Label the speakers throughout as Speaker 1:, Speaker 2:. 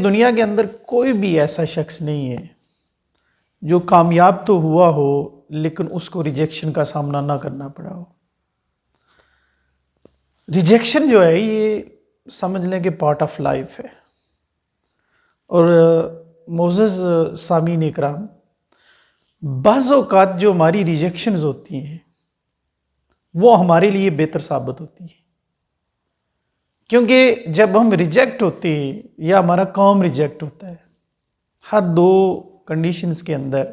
Speaker 1: دنیا کے اندر کوئی بھی ایسا شخص نہیں ہے جو کامیاب تو ہوا ہو لیکن اس کو ریجیکشن کا سامنا نہ کرنا پڑا ہو۔ ریجیکشن جو ہے یہ سمجھ لیں کہ پارٹ آف لائف ہے۔ اور معزز سامعین اکرام، بعض اوقات جو ہماری ریجیکشنز ہوتی ہیں وہ ہمارے لیے بہتر ثابت ہوتی ہیں، کیونکہ جب ہم ریجیکٹ ہوتے ہیں یا ہمارا کام ریجیکٹ ہوتا ہے، ہر دو کنڈیشنز کے اندر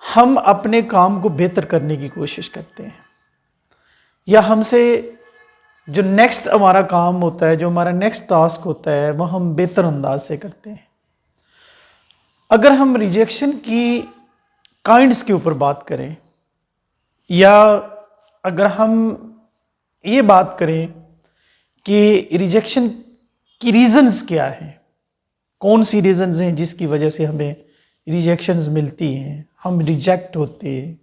Speaker 1: ہم اپنے کام کو بہتر کرنے کی کوشش کرتے ہیں، یا ہم سے جو نیکسٹ ہمارا کام ہوتا ہے، جو ہمارا نیکسٹ ٹاسک ہوتا ہے، وہ ہم بہتر انداز سے کرتے ہیں۔ اگر ہم ریجیکشن کی کائنڈز کے اوپر بات کریں، یا اگر ہم یہ بات کریں کہ ریجیکشن کی ریزنز کیا ہیں، کون سی ریزنز ہیں جس کی وجہ سے ہمیں ریجیکشنز ملتی ہیں، ہم ریجیکٹ ہوتے ہیں،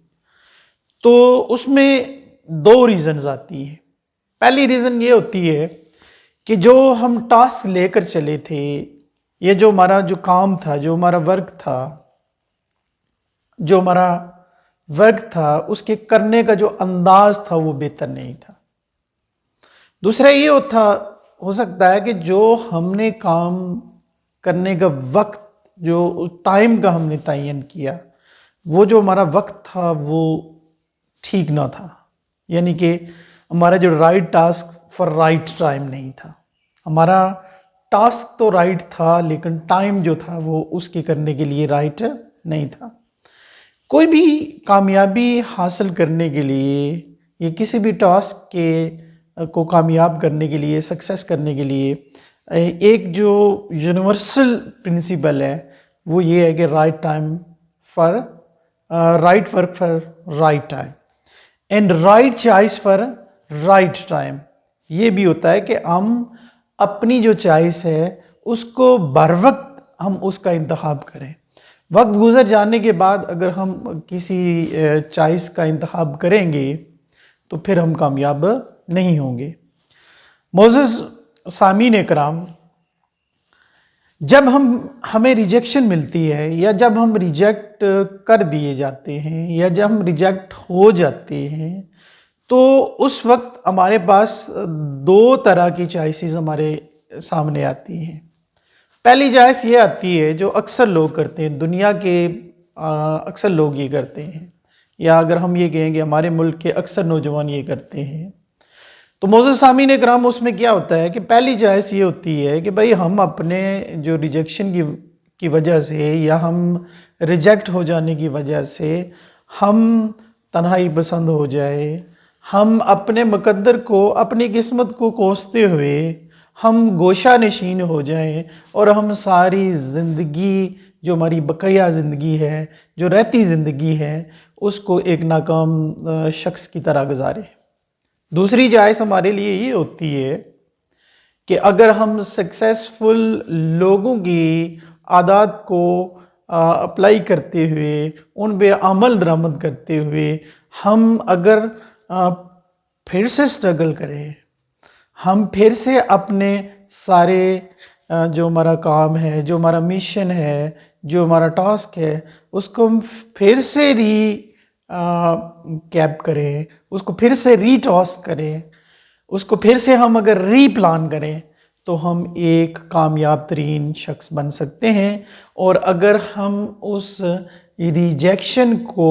Speaker 1: تو اس میں دو ریزنز آتی ہیں۔ پہلی ریزن یہ ہوتی ہے کہ جو ہم ٹاسک لے کر چلے تھے، یہ جو ہمارا جو کام تھا، جو ہمارا ورک تھا، اس کے کرنے کا جو انداز تھا وہ بہتر نہیں تھا۔ دوسرا یہ ہو سکتا ہے کہ جو ہم نے کام کرنے کا وقت، جو ٹائم کا ہم نے تعین کیا، وہ جو ہمارا وقت تھا وہ ٹھیک نہ تھا، یعنی کہ ہمارا جو right task for right time نہیں تھا۔ ہمارا ٹاسک تو رائٹ تھا لیکن ٹائم جو تھا وہ اس کے کرنے کے لیے رائٹ نہیں تھا۔ کوئی بھی کامیابی حاصل کرنے کے لیے یا کسی بھی ٹاسک کو کامیاب کرنے کے لیے، سکسیس کرنے کے لیے، ایک جو یونیورسل پرنسپل ہے وہ یہ ہے کہ right work for right time and right choice for right time. یہ بھی ہوتا ہے کہ ہم اپنی جو چوائس ہے اس کو بر وقت ہم اس کا انتخاب کریں۔ وقت گزر جانے کے بعد اگر ہم کسی چوائس کا انتخاب کریں گے تو پھر ہم کامیاب نہیں ہوں گے۔ معزز سامعین اکرام، جب ہمیں ریجیکشن ملتی ہے، یا جب ہم ریجیکٹ کر دیے جاتے ہیں، یا جب ہم ریجیکٹ ہو جاتے ہیں، تو اس وقت ہمارے پاس دو طرح کی چوائسز ہمارے سامنے آتی ہیں۔ پہلی چوائس یہ آتی ہے جو اکثر لوگ کرتے ہیں، دنیا کے اکثر لوگ یہ کرتے ہیں، یا اگر ہم یہ کہیں کہ ہمارے ملک کے اکثر نوجوان یہ کرتے ہیں، تو معزز سامعین اکرام اس میں کیا ہوتا ہے کہ پہلی چوائس یہ ہوتی ہے کہ بھائی ہم اپنے جو ریجیکشن کی وجہ سے، یا ہم ریجیکٹ ہو جانے کی وجہ سے ہم تنہائی پسند ہو جائے، ہم اپنے مقدر کو، اپنی قسمت کو کوستے ہوئے ہم گوشہ نشین ہو جائیں، اور ہم ساری زندگی، جو ہماری بقیہ زندگی ہے، جو رہتی زندگی ہے، اس کو ایک ناکام شخص کی طرح گزاریں۔ دوسری چوائس ہمارے لیے یہ ہوتی ہے کہ اگر ہم سکسیسفل لوگوں کی عادات کو اپلائی کرتے ہوئے، ان پہ عمل درآمد کرتے ہوئے، ہم اگر پھر سے سٹرگل کریں، ہم پھر سے اپنے سارے جو ہمارا کام ہے، جو ہمارا مشن ہے، جو ہمارا ٹاسک ہے، اس کو ہم پھر سے کیپ کریں، اس کو پھر سے ری ٹاسک کریں، اس کو پھر سے ہم اگر ری پلان کریں، تو ہم ایک کامیاب ترین شخص بن سکتے ہیں۔ اور اگر ہم اس ریجیکشن کو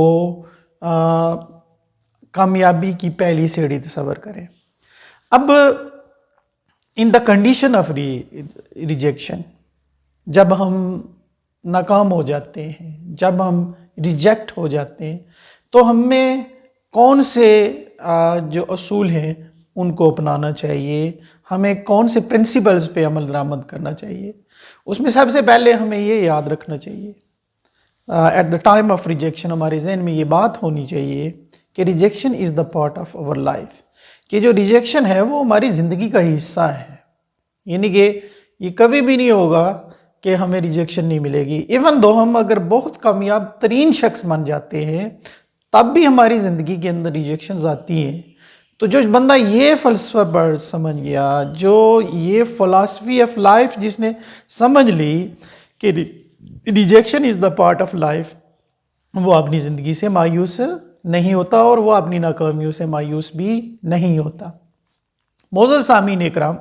Speaker 1: کامیابی کی پہلی سیڑھی تصور کریں۔ اب ان دا کنڈیشن آف ریجیکشن، جب ہم ناکام ہو جاتے ہیں، جب ہم ریجیکٹ ہو جاتے ہیں، تو ہمیں کون سے جو اصول ہیں ان کو اپنانا چاہیے، ہمیں کون سے پرنسپلز پہ عمل درآمد کرنا چاہیے۔ اس میں سب سے پہلے ہمیں یہ یاد رکھنا چاہیے، at the time of rejection ہمارے ذہن میں یہ بات ہونی چاہیے کہ rejection is the part of our life, کہ جو ریجیکشن ہے وہ ہماری زندگی کا حصہ ہے، یعنی کہ یہ کبھی بھی نہیں ہوگا کہ ہمیں ریجیکشن نہیں ملے گی۔ ایون دو ہم اگر بہت کامیاب ترین شخص بن جاتے ہیں، تب بھی ہماری زندگی کے اندر ریجیکشنز آتی ہیں، تو جو بندہ یہ فلسفہ پڑھ سمجھ گیا، جو یہ فلاسفی آف لائف جس نے سمجھ لی کہ rejection is the part of life, وہ اپنی زندگی سے مایوس نہیں ہوتا اور وہ اپنی ناکامیوں سے مایوس بھی نہیں ہوتا۔ معزز سامعین اکرام،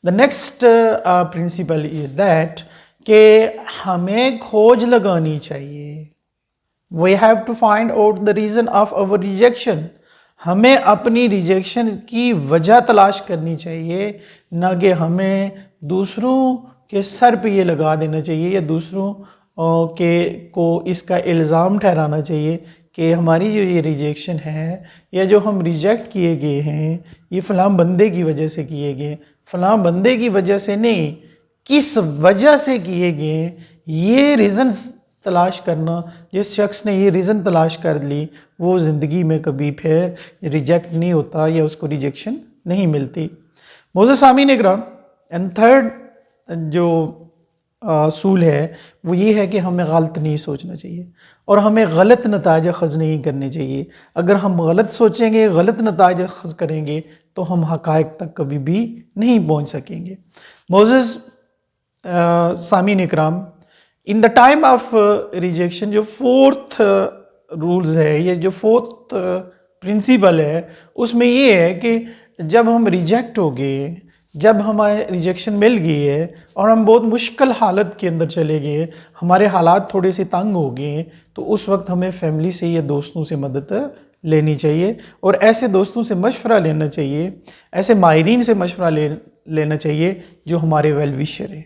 Speaker 1: the next principle is that کہ ہمیں کھوج لگانی چاہیے۔ We have to find out the reason of over rejection. ہمیں اپنی ریجیکشن کی وجہ تلاش کرنی چاہیے، نہ کہ ہمیں دوسروں کے سر پہ یہ لگا دینا چاہیے یا دوسروں کو اس کا الزام ٹھہرانا چاہیے کہ ہماری جو یہ ریجیکشن ہے یا جو ہم ریجیکٹ کیے گئے ہیں یہ فلاں بندے کی وجہ سے کیے گئے، فلاں بندے کی وجہ سے نہیں، کس وجہ سے کیے گئے، یہ ریزنز تلاش کرنا۔ جس شخص نے یہ ریزن تلاش کر لی وہ زندگی میں کبھی پھر ریجیکٹ نہیں ہوتا یا اس کو ریجیکشن نہیں ملتی۔ معزز سامعین اکرام، اینڈ تھرڈ جو اصول ہے وہ یہ ہے کہ ہمیں غلط نہیں سوچنا چاہیے اور ہمیں غلط نتائج اخذ نہیں کرنے چاہیے۔ اگر ہم غلط سوچیں گے، غلط نتائج اخذ کریں گے تو ہم حقائق تک کبھی بھی نہیں پہنچ سکیں گے۔ معزز سامعین اکرام، ان دا ٹائم آف ریجیکشن جو فورتھ رولز ہے، یہ جو فورتھ پرنسپل ہے، اس میں یہ ہے کہ جب ہم ریجیکٹ ہو گئے، جب ہمیں ریجیکشن مل گئی ہے اور ہم بہت مشکل حالت کے اندر چلے گئے، ہمارے حالات تھوڑے سے تنگ ہو گئے، تو اس وقت ہمیں فیملی سے یا دوستوں سے مدد لینی چاہیے اور ایسے دوستوں سے مشورہ لینا چاہیے، ایسے ماہرین سے مشورہ لینا چاہیے جو ہمارے ویل وشر ہیں۔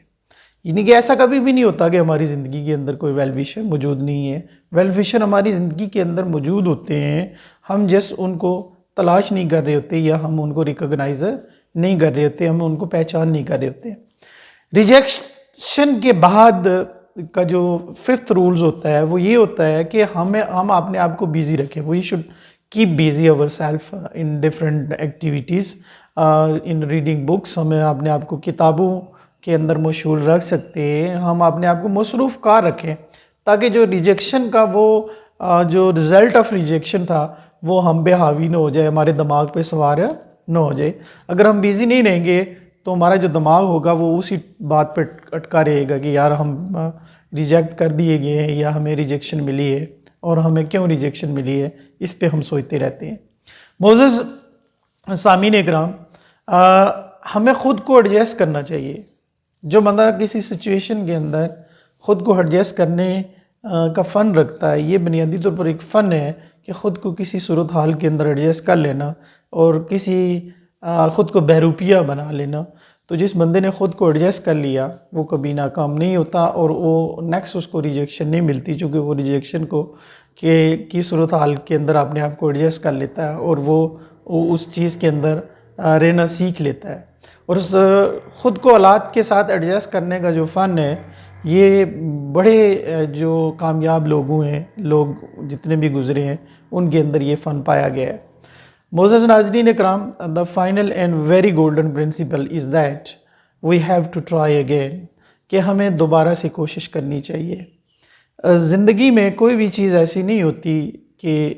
Speaker 1: یعنی کہ ایسا کبھی بھی نہیں ہوتا کہ ہماری زندگی کے اندر کوئی ویل وشر موجود نہیں ہے۔ ویل وشر ہماری زندگی کے اندر موجود ہوتے ہیں، ہم جس ان کو تلاش نہیں کر رہے ہوتے یا ہم ان کو ریکگنائز نہیں کر رہے ہوتے، ہم ان کو پہچان نہیں کر رہے ہوتے۔ ریجیکشن کے بعد کا جو ففتھ رولز ہوتا ہے وہ یہ ہوتا ہے کہ ہم اپنے آپ کو بیزی رکھیں۔ We should keep busy our self in different activities, in reading books. ہمیں اپنے آپ کو کتابوں کے اندر مشغول رکھ سکتے ہیں، ہم اپنے آپ کو مصروف کار رکھیں تاکہ جو ریجیکشن کا وہ جو رزلٹ آف ریجیکشن تھا وہ ہم پہ حاوی نہ ہو جائے، ہمارے دماغ پہ سوار نہ ہو جائے۔ اگر ہم بیزی نہیں رہیں گے تو ہمارا جو دماغ ہوگا وہ اسی بات پہ اٹکا رہے گا کہ یار ہم ریجیکٹ کر دیے گئے ہیں یا ہمیں ریجیکشن ملی ہے اور ہمیں کیوں ریجیکشن ملی ہے، اس پہ ہم سوچتے رہتے ہیں۔ معزز سامعین اکرام، ہمیں خود کو ایڈجسٹ کرنا چاہیے۔ جو بندہ کسی سچویشن کے اندر خود کو ایڈجسٹ کرنے کا فن رکھتا ہے، یہ بنیادی طور پر ایک فن ہے کہ خود کو کسی صورتحال کے اندر ایڈجسٹ کر لینا اور کسی خود کو بہروپیہ بنا لینا۔ تو جس بندے نے خود کو ایڈجسٹ کر لیا وہ کبھی ناکام نہیں ہوتا اور وہ نیکسٹ اس کو ریجیکشن نہیں ملتی، چونکہ وہ ریجیکشن کی صورتحال کے اندر اپنے آپ کو ایڈجسٹ کر لیتا ہے اور وہ اس چیز کے اندر رہنا سیکھ لیتا ہے۔ اور اس خود کو حالات کے ساتھ ایڈجسٹ کرنے کا جو فن ہے، یہ بڑے جو کامیاب لوگوں ہیں، لوگ جتنے بھی گزرے ہیں، ان کے اندر یہ فن پایا گیا ہے۔ معزز ناظرین اکرام، the final and very golden principle is that we have to try again، کہ ہمیں دوبارہ سے کوشش کرنی چاہیے۔ زندگی میں کوئی بھی چیز ایسی نہیں ہوتی کہ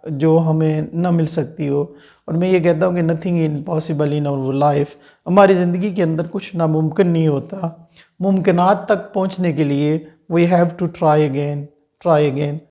Speaker 1: جو ہمیں نہ مل سکتی ہو، اور میں یہ کہتا ہوں کہ nothing impossible in our life۔ ہماری زندگی کے اندر کچھ ناممکن نہیں ہوتا۔ ممکنات تک پہنچنے کے لیے we have to try again